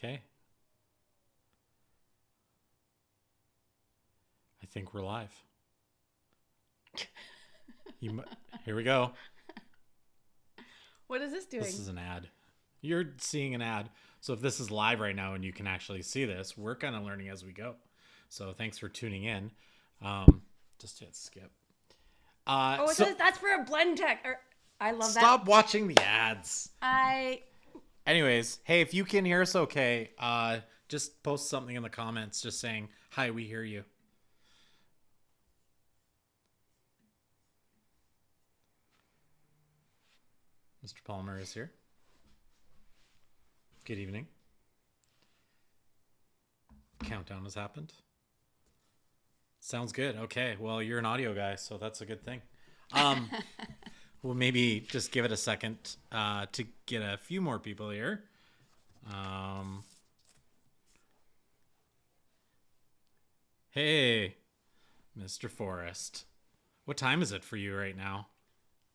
Okay. I think we're live. Here we go. What is this doing? This is an ad. You're seeing an ad. So if this is live right now and you can actually see this, we're kind of learning as we go. So thanks for tuning in. Just hit skip. That's for a blend tech. I love that. Stop watching the ads. I Anyways, hey, if you can hear us okay, just post something in the comments just saying, hi, we hear you. Mr. Palmer is here. Good evening. Countdown has happened. Sounds good. Okay. Well, you're an audio guy, so that's a good thing. We'll maybe just give it a second to get a few more people here. Hey, Mr. Forrest. What time is it for you right now?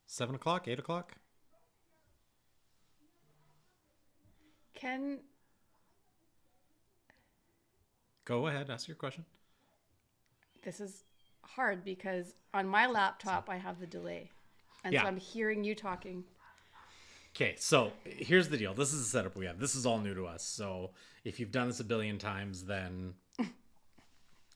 7 o'clock? 8 o'clock? Go ahead. Ask your question. This is hard because on my laptop I have the delay. And Yeah. so I'm hearing you talking. Okay, so here's the deal. This is the setup we have. This is all new to us. So if you've done this a billion times, then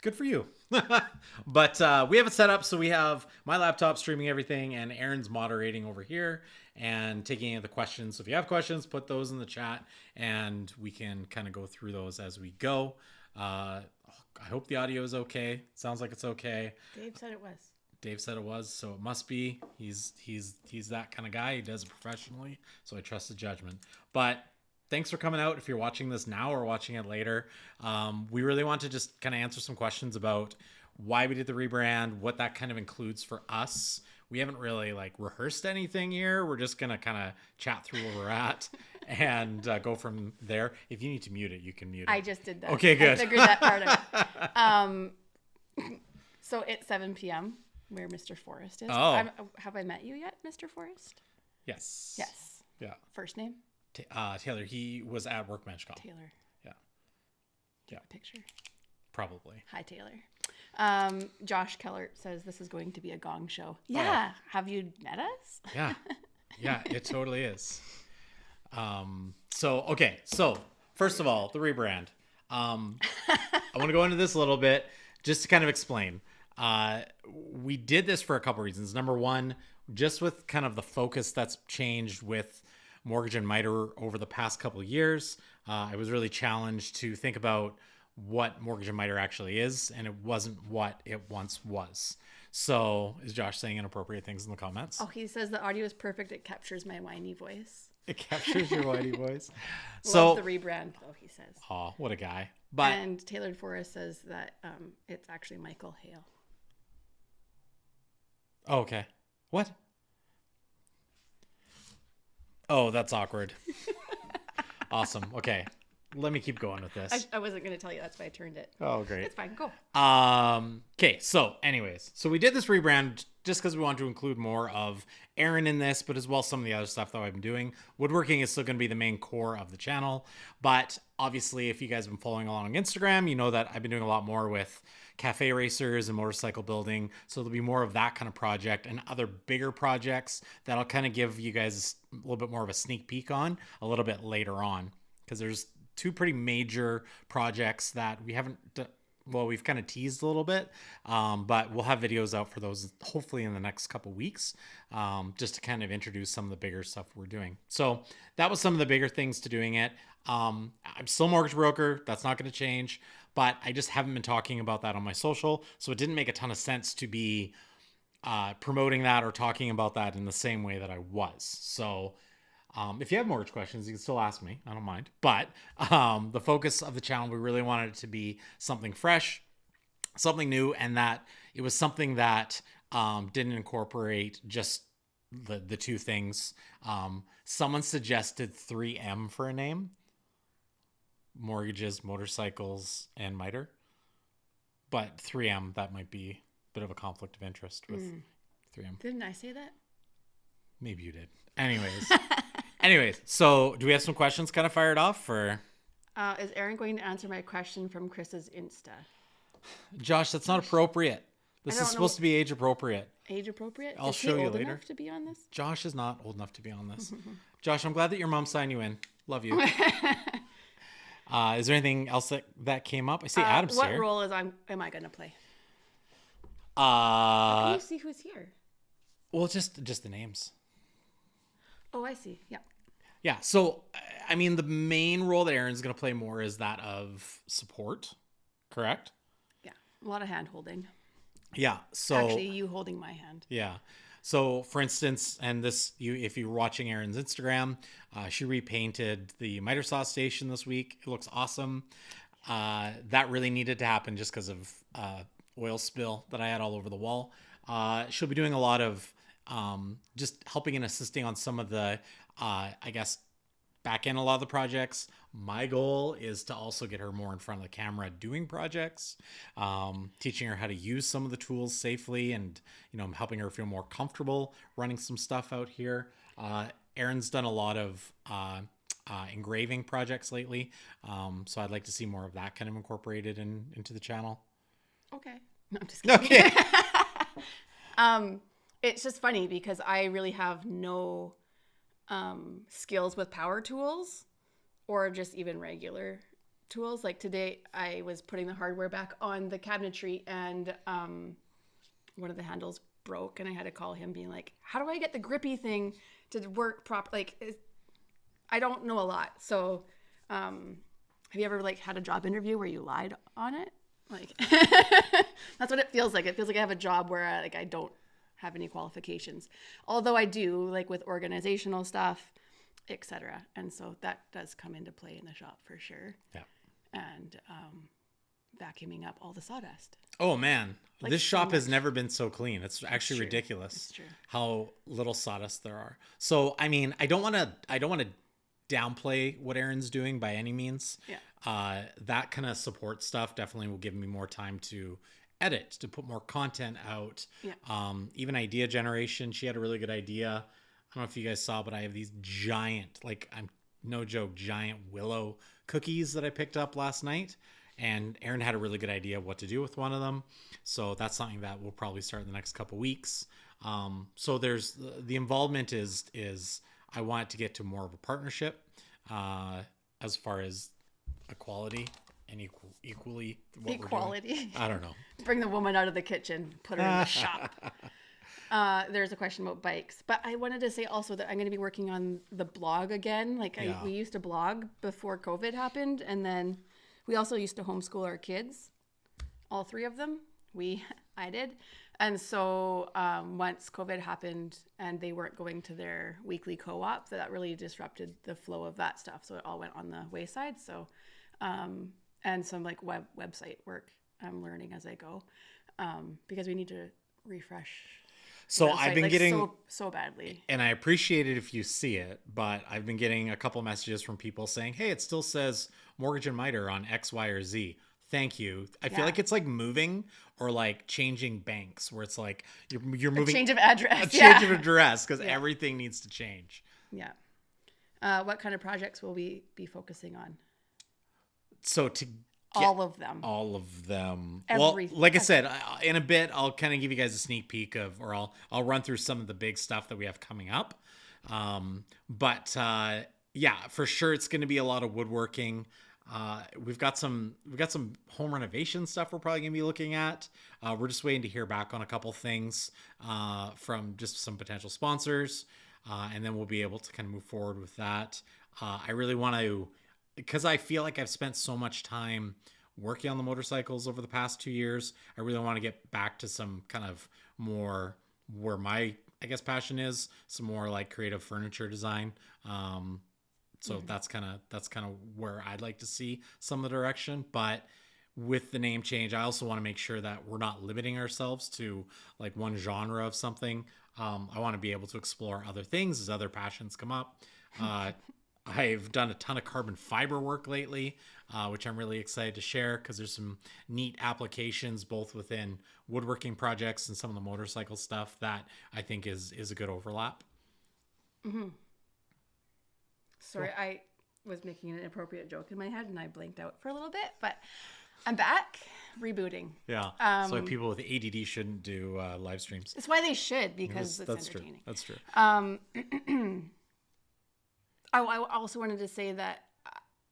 good for you. But we have it set up so we have my laptop streaming everything and Aaron's moderating over here and taking any of the questions. So if you have questions, put those in the chat and we can kind of go through those as we go. I hope the audio is okay. Sounds like it's okay. Dave said it was. Dave said it was, so it must be. He's that kind of guy. He does it professionally, so I trust the judgment. But thanks for coming out if you're watching this now or watching it later. We really want to just kind of answer some questions about why we did the rebrand, what that kind of includes for us. We haven't really rehearsed anything here. We're just going to kind of chat through where we're at and go from there. If you need to mute it, you can mute it. I just did that. Okay, good. I figured that part out. So it's 7 p.m. where Mr. Forrest is. Oh. Have I met you yet, Mr. Forrest? Yes. Yes. Yeah. First name? Taylor. He was at Workbench Comp. Taylor. Yeah. Yeah. Picture. Probably. Hi, Taylor. Josh Kellert says this is going to be a gong show. Yeah. Oh. Have you met us? Yeah. Yeah, it totally is. So first of all, the rebrand. I want to go into this a little bit just to kind of explain. We did this for a couple reasons. Number one, just with kind of the focus that's changed with mortgage and miter over the past couple of years. I was really challenged to think about what mortgage and miter actually is, and it wasn't what it once was. So is Josh saying inappropriate things in the comments? Oh, he says the audio is perfect. It captures my whiny voice. It captures your whiny voice. Love the rebrand, though, he says. Oh, what a guy. And Taylor Forrest says that it's actually Michael Hale. Oh, okay. What? Oh, that's awkward. Awesome. Okay. Let me keep going with this. I wasn't going to tell you. That's why I turned it. Oh, great. It's fine. Go. Okay. So anyways, we did this rebrand just because we wanted to include more of Aaron in this, but as well some of the other stuff that I've been doing. Woodworking is still going to be the main core of the channel. But obviously, if you guys have been following along on Instagram, you know that I've been doing a lot more with cafe racers and motorcycle building. So there'll be more of that kind of project and other bigger projects that I'll kind of give you guys a little bit more of a sneak peek on a little bit later on. Because there's two pretty major projects that we haven't, we've kind of teased a little bit, but we'll have videos out for those hopefully in the next couple weeks, just to kind of introduce some of the bigger stuff we're doing. So that was some of the bigger things to doing it. I'm still a mortgage broker. That's not going to change, but I just haven't been talking about that on my social. So it didn't make a ton of sense to be promoting that or talking about that in the same way that I was. So if you have mortgage questions, you can still ask me. I don't mind. But the focus of the channel, we really wanted it to be something fresh, something new, and that it was something that didn't incorporate just the two things. Someone suggested 3M for a name. Mortgages, motorcycles, and miter. But 3M, that might be a bit of a conflict of interest with 3M. Didn't I say that? Maybe you did. Anyways, so do we have some questions kind of fired off or? Is Aaron going to answer my question from Chris's Insta? Josh, that's not appropriate. This is supposed to be age appropriate. Age appropriate? I'll is show he you old later. enough to be on this? Josh is not old enough to be on this. Josh, I'm glad that your mom signed you in. Love you. Is there anything else that came up? I see Adam's what here. What role am I going to play? How can you see who's here? Well, just the names. Oh, I see. Yeah. Yeah. So, I mean, the main role that Aaron's going to play more is that of support. Correct? Yeah. A lot of hand holding. Yeah. So actually, you holding my hand. Yeah. So, for instance, and this, if you're watching Erin's Instagram, she repainted the miter saw station this week. It looks awesome. That really needed to happen just because of oil spill that I had all over the wall. She'll be doing a lot of just helping and assisting on some of the, I guess, back end a lot of the projects. My goal is to also get her more in front of the camera doing projects, teaching her how to use some of the tools safely, and helping her feel more comfortable running some stuff out here. Erin's done a lot of engraving projects lately, so I'd like to see more of that kind of incorporated into the channel. Okay. No, I'm just kidding. Okay. It's just funny because I really have no skills with power tools or just even regular tools. Like today I was putting the hardware back on the cabinetry and one of the handles broke and I had to call him being like, how do I get the grippy thing to work properly? Like, I don't know a lot. So have you ever had a job interview where you lied on it? Like that's what it feels like. It feels like I have a job where I don't have any qualifications, although I do with organizational stuff, etc. And so that does come into play in the shop for sure. Yeah. And vacuuming up all the sawdust. Oh man, this shop has never been so clean. It's actually ridiculous. It's true. How little sawdust there are. So I mean, I don't want to downplay what Erin's doing by any means. Yeah. That kind of support stuff definitely will give me more time to edit, to put more content out. Yeah. Even idea generation. She had a really good idea. I don't know if you guys saw, but I have these giant, I'm no joke, giant willow cookies that I picked up last night. And Erin had a really good idea of what to do with one of them. So that's something that we'll probably start in the next couple weeks. So there's the involvement is I want it to get to more of a partnership as far as equality and equally equality. I don't know. Bring the woman out of the kitchen, put her in the shop. There's a question about bikes, but I wanted to say also that I'm going to be working on the blog again. We used to blog before COVID happened, and then we also used to homeschool our kids, all three of them. I did. And so once COVID happened and they weren't going to their weekly co-op, that really disrupted the flow of that stuff. So it all went on the wayside. So, and some website work I'm learning as I go, because we need to refresh. So I've been getting so badly, and I appreciate it if you see it, but I've been getting a couple messages from people saying, hey, it still says mortgage and miter on X, Y, or Z. Thank you. I feel like it's like moving or changing banks, where it's you're moving a change of address. A change of address because everything needs to change. Yeah. What kind of projects will we be focusing on? So to all of them. Everything. Well, like I said, in a bit, I'll kind of give you guys a sneak peek or I'll run through some of the big stuff that we have coming up. But yeah, for sure, it's going to be a lot of woodworking. We've got some home renovation stuff we're probably gonna be looking at. We're just waiting to hear back on a couple things from just some potential sponsors, and then we'll be able to kind of move forward with that. I really want to, because I feel like I've spent so much time working on the motorcycles over the past 2 years. I really want to get back to some kind of more where my passion is, some more creative furniture design. So that's kind of where I'd like to see some of the direction. But with the name change, I also want to make sure that we're not limiting ourselves to one genre of something. I want to be able to explore other things as other passions come up. I've done a ton of carbon fiber work lately, which I'm really excited to share because there's some neat applications both within woodworking projects and some of the motorcycle stuff that I think is a good overlap. Mm-hmm. Sorry, cool. was making an inappropriate joke in my head and I blanked out for a little bit, but I'm back, rebooting. Yeah. That's why people with ADD shouldn't do live streams. It's why they should, because it's That's entertaining. True. That's true. I also wanted to say that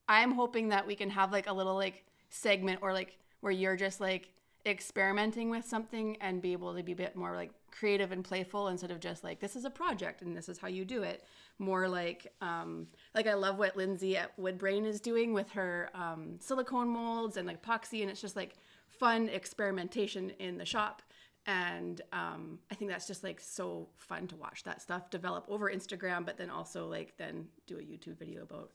I'm hoping that we can have like a little like segment or like where you're just like experimenting with something and be able to be a bit more like creative and playful instead of just like, this is a project and this is how you do it. More like I love what Lindsay at Woodbrain is doing with her silicone molds and like epoxy, and it's just like fun experimentation in the shop. And I think that's just like so fun to watch that stuff develop over Instagram, but then also like then do a YouTube video about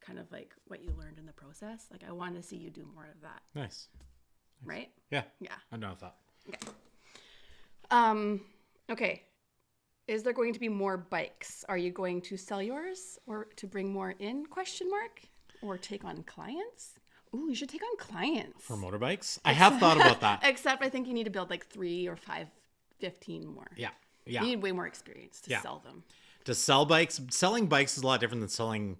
kind of like what you learned in the process. Like I want to see you do more of that. Nice. Right? Yeah. Yeah. I'm down with that. Okay. Okay. Is there going to be more bikes? Are you going to sell yours or to bring more in? ? Or take on clients? Ooh, you should take on clients. For motorbikes? I have thought about that. Except I think you need to build like 3 or 5, 15 more. Yeah. Yeah. You need way more experience to sell them. To sell bikes, selling bikes is a lot different than selling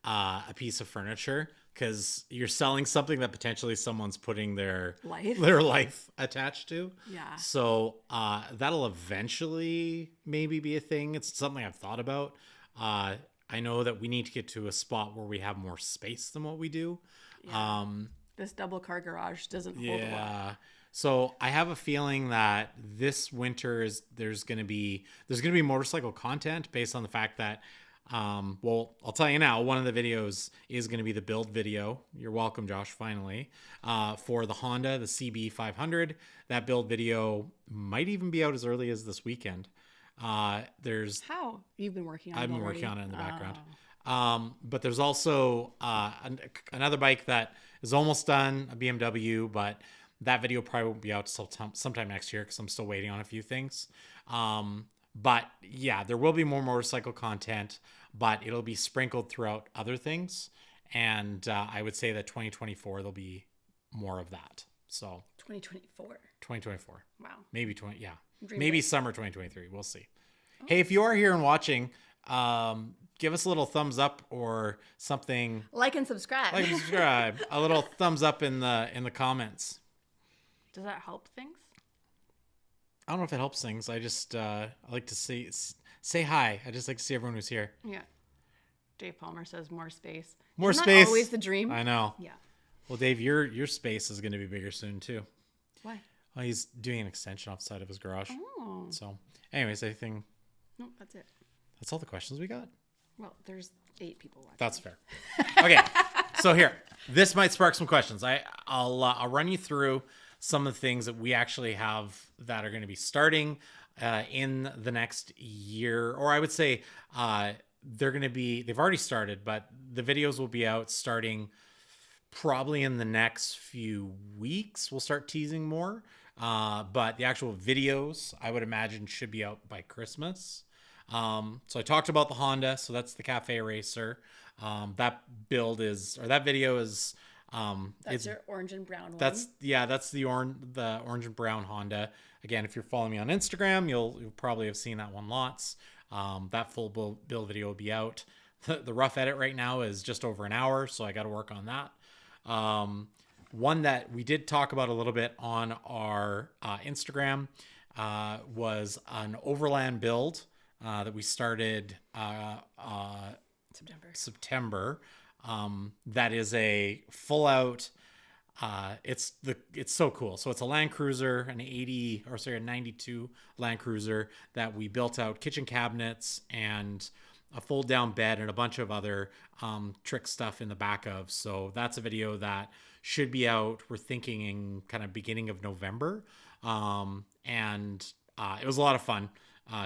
a piece of furniture, because you're selling something that potentially someone's putting their life attached to. Yeah. So that'll eventually maybe be a thing. It's something I've thought about. I know that we need to get to a spot where we have more space than what we do. Yeah. This double car garage doesn't hold a lot. So I have a feeling that this winter there's going to be motorcycle content based on the fact that well, I'll tell you now, one of the videos is going to be the build video. You're welcome, Josh, finally, for the Honda, the CB500. That build video might even be out as early as this weekend. How? You've been working on it I've been already? working on it in the background. But there's also another bike that is almost done, a BMW, but that video probably won't be out till sometime next year because I'm still waiting on a few things. But yeah, there will be more motorcycle content, but it'll be sprinkled throughout other things. And I would say that 2024, there'll be more of that. So 2024. Wow. Maybe Dream maybe big. summer 2023. We'll see. Oh. Hey, if you are here and watching, give us a little thumbs up or something. Like and subscribe. A little thumbs up in the comments. Does that help things? I don't know if it helps things. I just I like to say hi. I just like to see everyone who's here. Yeah. Dave Palmer says more space. More Isn't space. That always the dream. I know. Yeah. Well, Dave, your space is going to be bigger soon too. Why? Well, he's doing an extension off the side of his garage. Oh. So, anyways, anything? No, that's it. That's all the questions we got. Well, there's 8 people watching. That's fair. Okay. So here, this might spark some questions. I'll run you through some of the things that we actually have that are going to be starting in the next year, or I would say they've already started, but the videos will be out starting probably in the next few weeks. We'll start teasing more, but the actual videos I would imagine should be out by Christmas. So I talked about the Honda, so that's the Cafe Racer. That video is That's your orange and brown one. That's the orange and brown Honda. Again, if you're following me on Instagram, you'll probably have seen that one lots. That full build video will be out. The rough edit right now is just over an hour, so I got to work on that. One that we did talk about a little bit on our Instagram was an overland build that we started September. That is a full out. It's so cool. So it's a Land Cruiser, a 92 Land Cruiser that we built out kitchen cabinets and a fold down bed and a bunch of other trick stuff in the back of. So that's a video that should be out. We're thinking in kind of beginning of November. And it was a lot of fun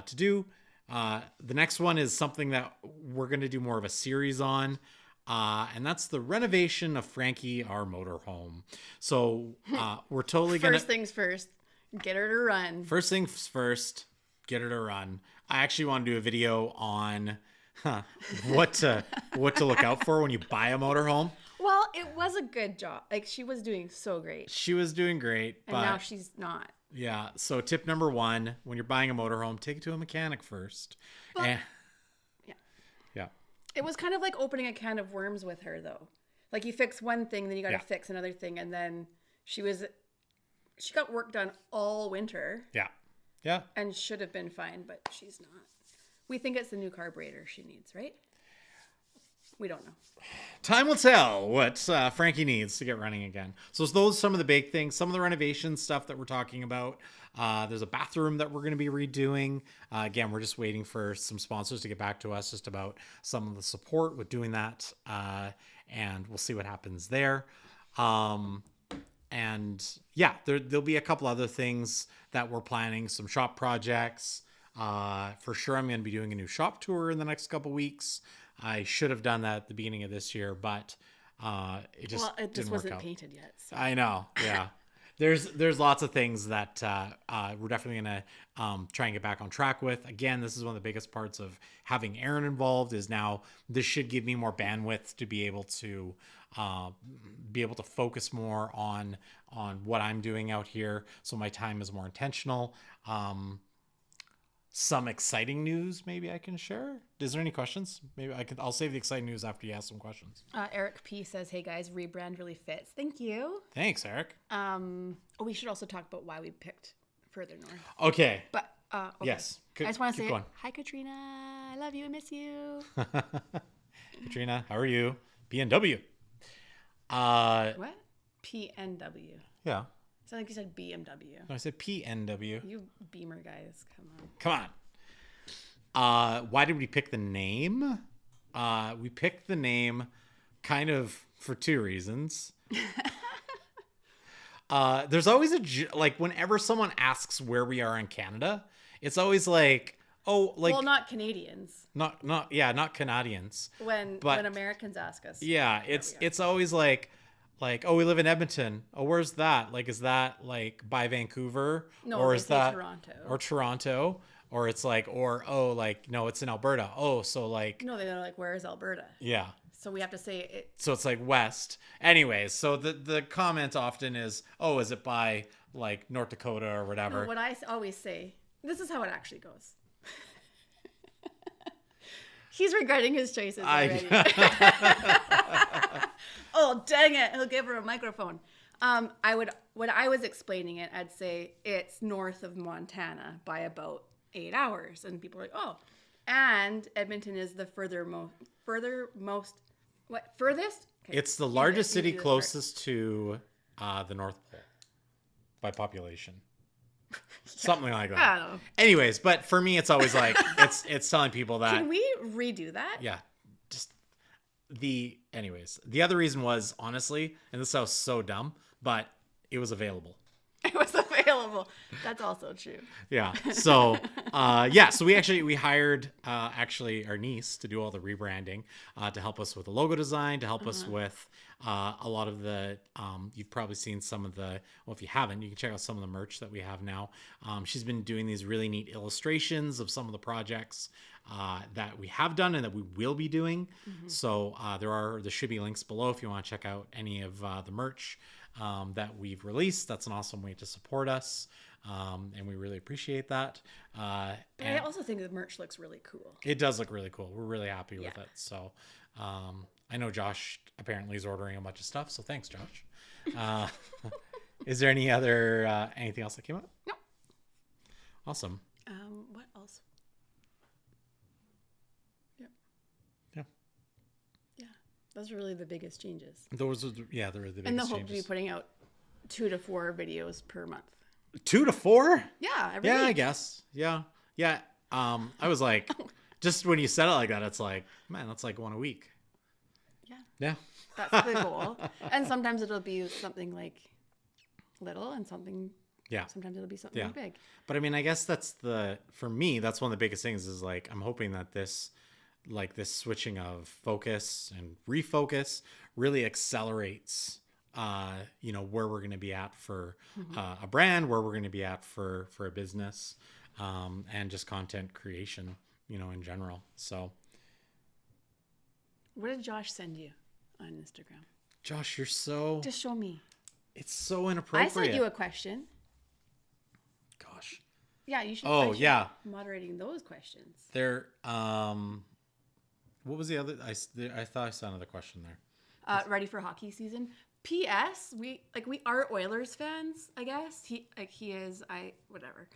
to do. The next one is something that we're going to do more of a series on. And that's the renovation of Frankie, our motorhome. So we're totally going to... First things first, get her to run. First things first, get her to run. I actually want to do a video on what to look out for when you buy a motorhome. Well, it was a good job. Like, she was doing so great. She was doing great. And now she's not. Yeah. So tip number 1, when you're buying a motorhome, take it to a mechanic first. Well, yeah. It was kind of like opening a can of worms with her, though. Like you fix one thing, then you got to fix another thing, and then she got work done all winter. Yeah. Yeah. And should have been fine, but she's not. We think it's the new carburetor she needs, right? We don't know. Time will tell what Frankie needs to get running again. So those are some of the big things, some of the renovation stuff that we're talking about. There's a bathroom that we're going to be redoing. Again, we're just waiting for some sponsors to get back to us just about some of the support with doing that. And we'll see what happens there. And yeah, there'll be a couple other things that we're planning, some shop projects. For sure, I'm going to be doing a new shop tour in the next couple weeks. I should have done that at the beginning of this year, but it just didn't work wasn't out. painted yet. So. I know, yeah. There's lots of things that we're definitely going to try and get back on track with. Again, this is one of the biggest parts of having Aaron involved is now this should give me more bandwidth to be able to focus more on what I'm doing out here. So my time is more intentional. Some exciting news maybe I can share. Is there any questions? Maybe I'll save the exciting news after you ask some questions. Eric P says, "Hey guys, Rebrand really fits." Thank you. Thanks, Eric. We should also talk about why we picked Further North. Okay. But okay. Yes. I just want to say going. hi, Katrina. I love you. I miss you. Katrina, how are you? PNW. What? PNW. Yeah. Sound like you said BMW. No, I said PNW. You Beamer guys, come Come on. Why did we pick the name? We picked the name kind of for two reasons. There's always like whenever someone asks where we are in Canada, it's always like, oh, like well, not Canadians. Not Canadians. When Americans ask us. Yeah, it's always like, oh, we live in Edmonton. Oh, where's that? Like, is that like by Vancouver? No, or they is say that Toronto. Or Toronto? Or it's like, or oh, like no, it's in Alberta. Oh, so like no, they're like, where is Alberta? Yeah. So we have to say it. So it's like west. Anyways, so the comment often is, oh, is it by like North Dakota or whatever? No, what I always say, this is how it actually goes. He's regretting his choices already. Oh, dang it. He'll give her a microphone. When I was explaining it, I'd say it's north of Montana by about 8 hours. And people are like, oh. And Edmonton is the furthest? Okay. It's the largest city closest to the North Pole by population. Yeah. Something like that. I don't know. Anyways, but for me, it's always like, it's telling people that. Can we redo that? Yeah. Anyways, the other reason was honestly, and this sounds so dumb, but it was available. It was available. That's also true. Yeah. So, so we hired our niece to do all the rebranding, to help us with the logo design, to help us with a lot of the, you've probably seen some of the, well, if you haven't, you can check out some of the merch that we have now. She's been doing these really neat illustrations of some of the projects that we have done and that we will be doing. So there should be links below if you want to check out any of the merch that we've released. That's an awesome way to support us. And we really appreciate that. But I also think the merch looks really cool. It does look really cool. We're really happy with it. So I know Josh apparently is ordering a bunch of stuff. So thanks, Josh. Is there anything else that came up? No. Awesome. What else? Those are really the biggest changes. They were the biggest changes. And the hope to be putting out 2 to 4 videos per month. 2 to 4? Yeah, every week. I guess. Yeah. I was like, just when you said it like that, it's like, man, that's like one a week. Yeah. That's the goal. And sometimes it'll be something like little and something. Yeah. Sometimes it'll be something big. But I mean, I guess for me, that's one of the biggest things is like, I'm hoping that this switching of focus and refocus really accelerates, where we're going to be at for a brand, where we're going to be at for a business, and just content creation, in general. So. What did Josh send you on Instagram? Josh, you're so. Just show me. It's so inappropriate. I sent you a question. Gosh. Yeah, you should. Oh, yeah. Moderating those questions. They're, What was the other? I thought I saw another question there. Ready for hockey season. P.S. We are Oilers fans, I guess. He is, whatever.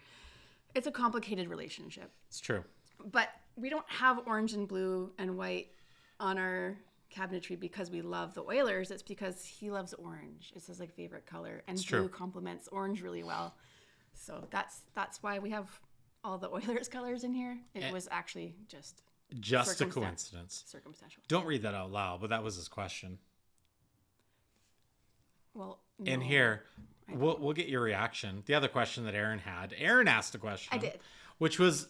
It's a complicated relationship. It's true. But we don't have orange and blue and white on our cabinetry because we love the Oilers. It's because he loves orange. It's his like favorite color, and blue complements orange really well. So that's why we have all the Oilers colors in here. It was actually just a coincidence. Circumstantial. Don't read that out loud, but that was his question. Well, no, and here, we'll get your reaction. The other question that Aaron had. Aaron asked a question. I did. Which was,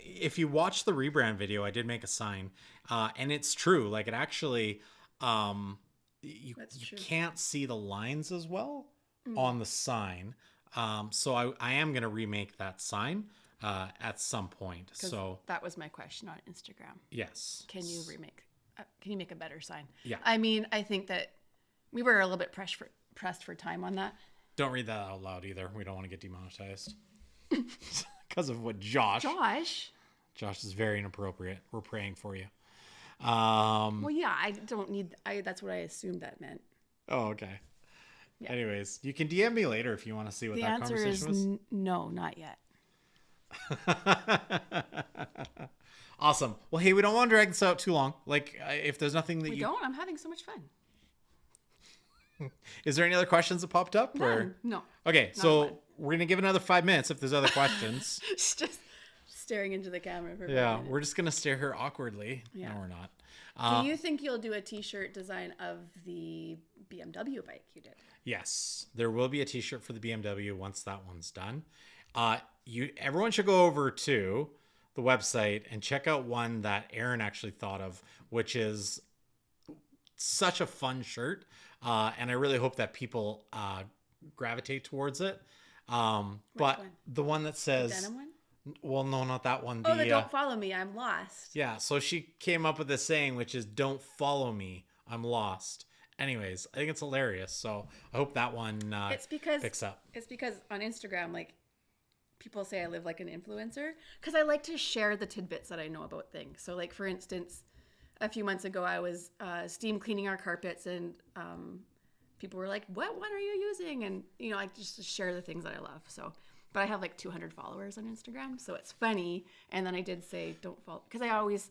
if you watch the rebrand video, I did make a sign. And it's true. Like, it actually, you can't see the lines as well on the sign. So I am going to remake that sign at some point. So that was my question on Instagram. Yes. Can you make a better sign? Yeah. I mean, I think that we were a little bit pressed for time on that. Don't read that out loud either. We don't want to get demonetized. Because of what Josh is very inappropriate. We're praying for you. Well, yeah, I don't need. That's what I assumed that meant. Oh, okay. Yeah. Anyways, you can DM me later if you want to see what that conversation was. The answer is no, not yet. Awesome. Well, hey, we don't want to drag this out too long. Like, if there's nothing that don't. I'm having so much fun. Is there any other questions that popped up? Or? No. Okay, so we're going to give it another 5 minutes if there's other questions. Just staring into the camera for 5 minutes. We're just going to stare here awkwardly. Yeah. No, we're not. Do you think you'll do a t-shirt design of the BMW bike you did? Yes. There will be a t-shirt for the BMW once that one's done. Everyone should go over to the website and check out one that Aaron actually thought of, which is such a fun shirt. And I really hope that people gravitate towards it. But the one that says... The denim one? Well, no, not that one. The don't follow me, I'm lost. Yeah, so she came up with this saying, which is, don't follow me, I'm lost. Anyways, I think it's hilarious. So I hope that one picks up. It's because on Instagram, like, people say I live like an influencer. Because I like to share the tidbits that I know about things. So, like, for instance... A few months ago, I was steam cleaning our carpets, and people were like, "What one are you using?" And I just share the things that I love. So, but I have like 200 followers on Instagram, so it's funny. And then I did say, "Don't follow," because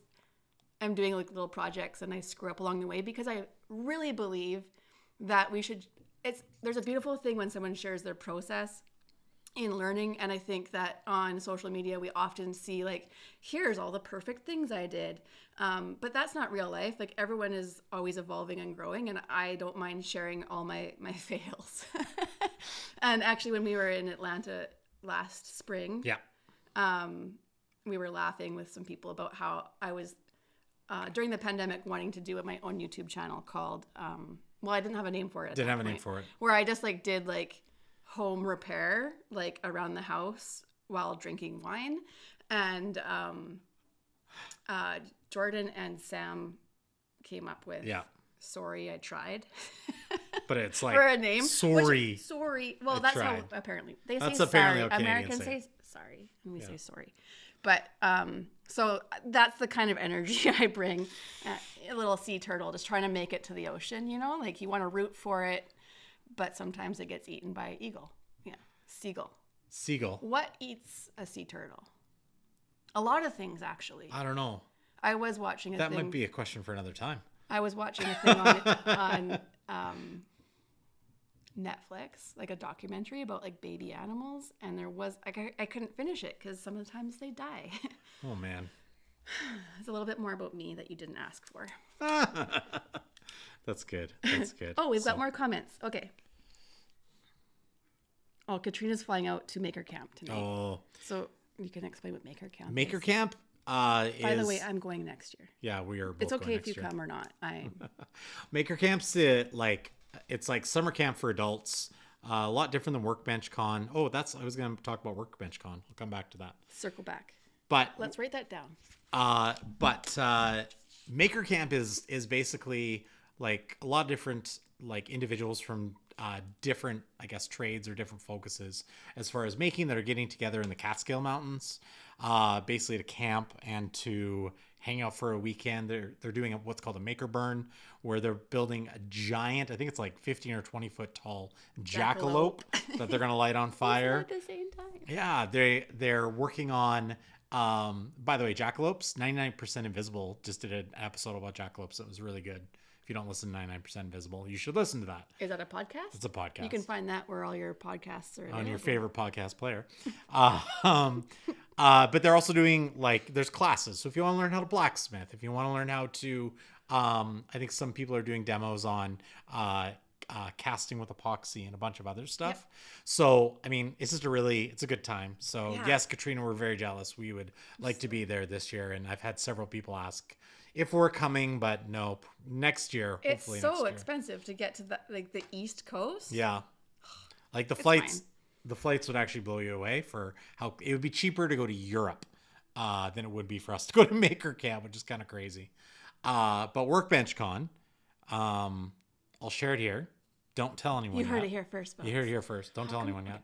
I'm doing like little projects, and I screw up along the way because I really believe that we should. There's a beautiful thing when someone shares their process in learning, and I think that on social media we often see like, here's all the perfect things I did, but that's not real life. Like, everyone is always evolving and growing, and I don't mind sharing all my fails. And actually, when we were in Atlanta last spring, we were laughing with some people about how I was during the pandemic wanting to do my own YouTube channel called I didn't have a name for it. Didn't have a name for it. Where I just like did like home repair, like around the house while drinking wine. And Jordan and Sam came up with Sorry I Tried. But it's like for a name. Sorry. Sorry. Well, that's tried. How apparently they that's say apparently sorry. How Americans say sorry and we say sorry. But so that's the kind of energy I bring. A little sea turtle just trying to make it to the ocean, like you want to root for it. But sometimes it gets eaten by eagle. Yeah. Seagull. What eats a sea turtle? A lot of things, actually. I don't know. I was watching That might be a question for another time. I was watching a thing on Netflix, like a documentary about like baby animals. And there was, I couldn't finish it because sometimes they die. Oh, man. It's a little bit more about me that you didn't ask for. That's good. That's good. Oh, we've got more comments. Okay. Oh, Katrina's flying out to Maker Camp tonight. Oh. So you can explain what Maker Camp Maker is. Camp By the way, I'm going next year. Yeah, we are both It's okay going if you come or not. Maker Camp's it's like summer camp for adults. A lot different than Workbench Con. Oh, I was going to talk about Workbench Con. I'll come back to that. Circle back. But let's write that down. Maker Camp is basically like a lot of different like individuals from different, I guess, trades or different focuses as far as making that are getting together in the Catskill Mountains. basically to camp and to hang out for a weekend. They're doing what's called a maker burn, where they're building a giant, I think it's like 15 or 20-foot tall jackalope that they're gonna light on fire at the same time. Yeah, they're working on. By the way, jackalopes 99% invisible just did an episode about jackalopes that was really good. If you don't listen to 99% invisible, you should listen to that. Is that a podcast? It's a podcast. You can find that where all your podcasts are available. On your favorite podcast player. But they're also doing like there's classes. So if you want to learn how to blacksmith, if you want to learn how to, I think some people are doing demos on casting with epoxy and a bunch of other stuff. Yep. So, I mean, it's just it's a good time. So yes, Katrina, we're very jealous. We would like to be there this year. And I've had several people ask if we're coming, but nope. Next year, hopefully it's so expensive to get to the East Coast. Yeah. Like the flights would actually blow you away for how it would be cheaper to go to Europe than it would be for us to go to Maker Camp, which is kind of crazy. But Workbench Con, I'll share it here. Don't tell anyone yet. You heard it here first, folks. You heard it here first. Don't tell anyone yet.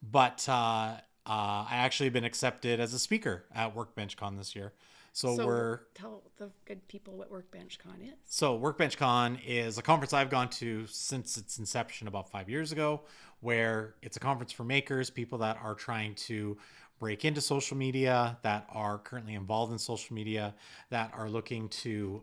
But I actually been accepted as a speaker at Workbench Con this year. So tell the good people what Workbench Con is. So Workbench Con is a conference I've gone to since its inception about 5 years ago, where it's a conference for makers, people that are trying to break into social media, that are currently involved in social media, that are looking to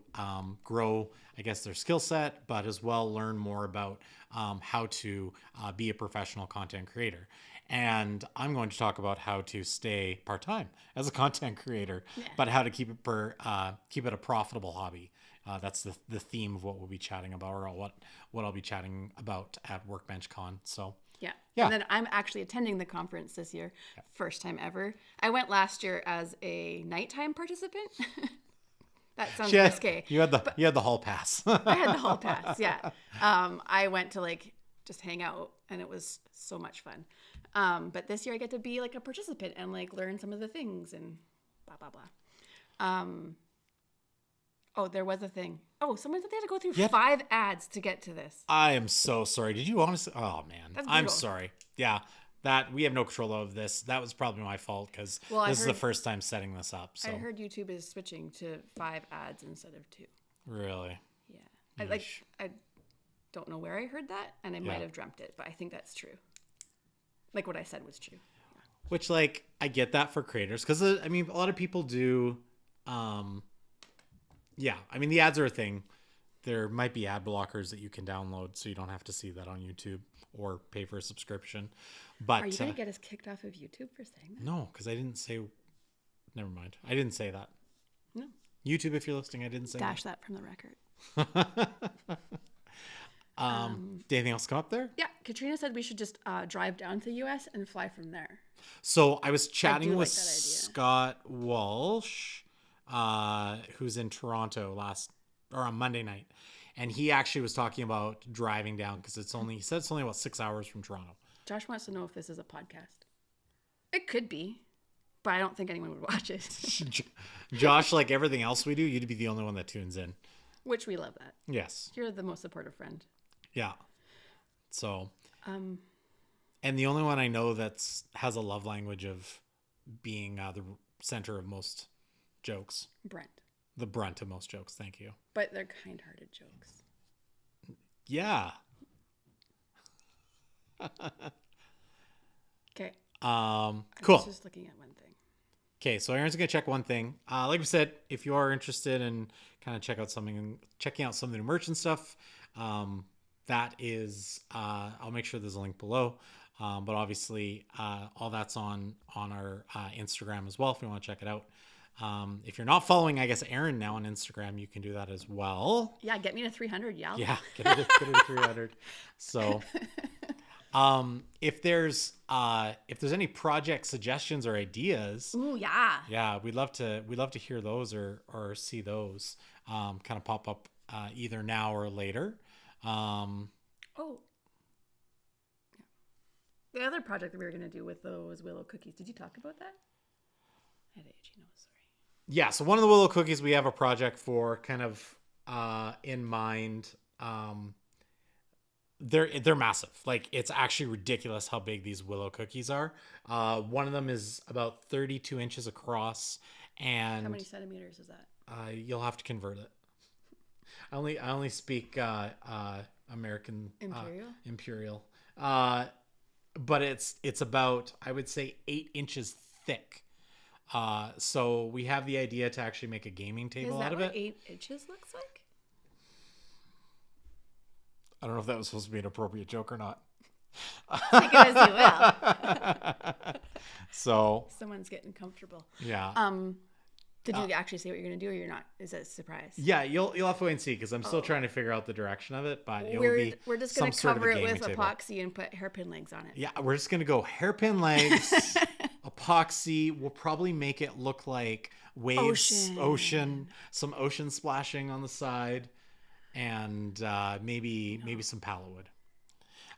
grow, I guess, their skill set, but as well learn more about how to be a professional content creator. And I'm going to talk about how to stay part-time as a content creator, but how to keep it a profitable hobby. That's the theme of what we'll be chatting about, or what I'll be chatting about at Workbench Con. So yeah. And then I'm actually attending the conference this year, first time ever. I went last year as a nighttime participant. That sounds risque. You had the hall pass. I had the hall pass. Yeah. I went to just hang out, and it was so much fun. But this year I get to be like a participant and learn some of the things and blah, blah, blah. Oh, there was a thing. Oh, someone said they had to go through 5 ads to get to this. I am so sorry. Did you honestly? Oh man, I'm sorry. Yeah, that we have no control of this. That was probably my fault because this is the first time setting this up. So I heard YouTube is switching to 5 ads instead of 2. Really? Yeah. I don't know where I heard that, and I might have dreamt it, but I think that's true. Like what I said was true. Yeah. Which I get that for creators because I mean a lot of people do. I mean the ads are a thing. There might be ad blockers that you can download so you don't have to see that on YouTube or pay for a subscription. But are you gonna get us kicked off of YouTube for saying that? No, because I didn't say. Never mind. I didn't say that. No. YouTube, if you're listening, I didn't say that. Dash that from the record. Did anything else come up there? Yeah, Katrina said we should just drive down to the U.S. and fly from there. So I was chatting with Scott Walsh, who's in Toronto on Monday night, and he actually was talking about driving down because he said it's only about 6 hours from Toronto. Josh wants to know if this is a podcast. It could be, but I don't think anyone would watch it. Josh, like everything else we do, you'd be the only one that tunes in. Which we love that. Yes. You're the most supportive friend. Yeah. So, and the only one I know has a love language of being the center of most jokes. Brent. The brunt of most jokes. Thank you. But they're kind-hearted jokes. Yeah. Okay. Cool. I was just looking at one thing. Okay, so Aaron's gonna check one thing. Like we said, if you are interested in kind of checking out some of the new merch and stuff, that is, I'll make sure there's a link below. But obviously, all that's on our Instagram as well if you want to check it out. If you're not following, I guess, Aaron now on Instagram, you can do that as well. Yeah, get me to 300, yeah. Yeah, get it to 300. So, if there's any project suggestions or ideas, ooh, yeah, we'd love to hear those or see those kind of pop up either now or later. The other project that we were going to do with those willow cookies, did you talk about that? I did, sorry. Yeah, so one of the willow cookies we have a project for kind of in mind. they're massive. Like, it's actually ridiculous how big these willow cookies are. One of them is about 32 inches across, and How many centimeters is that? you'll have to convert it. I only speak American imperial. But it's about, I would say, 8 inches thick. So we have the idea to actually make a gaming table out of it. 8 inches looks like? I don't know if that was supposed to be an appropriate joke or not. Take it as you will. So Someone's getting comfortable. yeah. Did you actually say what you're going to do, or you're not? Is it a surprise? Yeah, you'll have to wait and see, because I'm still trying to figure out the direction of it. But it will be we're just some going to sort of cover a it gaming with table. epoxy and put hairpin legs on it. Yeah, we're just gonna go hairpin legs, epoxy. We'll probably make it look like waves, some ocean splashing on the side, and maybe some pallet wood.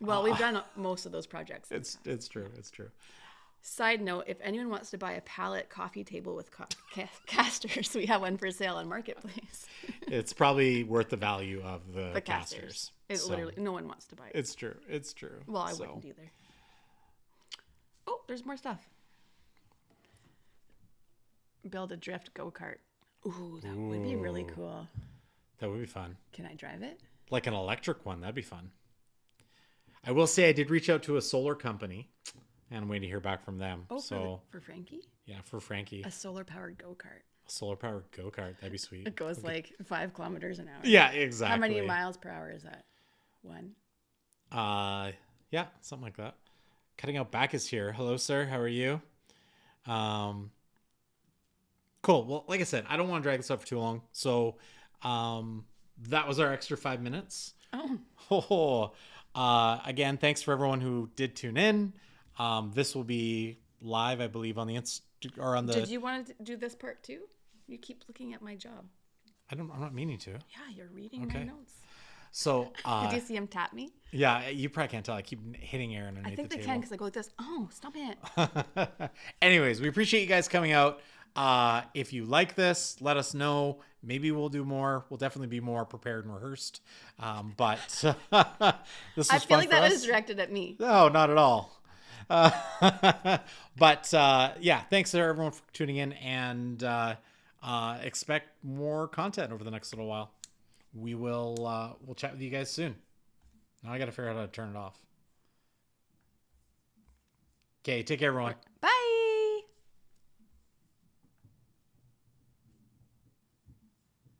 Well, we've done most of those projects. It's true. Side note, if anyone wants to buy a pallet coffee table with casters, we have one for sale on Marketplace. It's probably worth the value of the casters. Literally, no one wants to buy it. It's true. Well, I wouldn't either. Oh, there's more stuff. Build a drift go-kart. Ooh, that would be really cool. That would be fun. Can I drive it? Like an electric one. That'd be fun. I will say I did reach out to a solar company, and I'm waiting to hear back from them. Oh, for Frankie? Yeah, for Frankie. A solar-powered go-kart. A solar-powered go-kart. That'd be sweet. It goes like 5 kilometers an hour. Yeah, exactly. How many miles per hour is that? 1? Yeah, something like that. Cutting Out Back is here. Hello, sir. How are you? Cool. Well, like I said, I don't want to drag this out for too long. So that was our extra 5 minutes. Again, thanks for everyone who did tune in. This will be live, I believe, on the or on the. Did you want to do this part too? You keep looking at my job. I'm not meaning to. Yeah, you're reading my notes. So did you see him tap me? Yeah, you probably can't tell. I keep hitting air underneath the table. I think they can, because I go like this. Oh, stop it. Anyways, we appreciate you guys coming out. If you like this, let us know. Maybe we'll do more. We'll definitely be more prepared and rehearsed. But this was I feel like that was was directed at me. No, not at all. But yeah, thanks to everyone for tuning in, and expect more content over the next little while. We'll chat with you guys soon. Now I got to figure out how to turn it off. Okay, take care, everyone. Bye.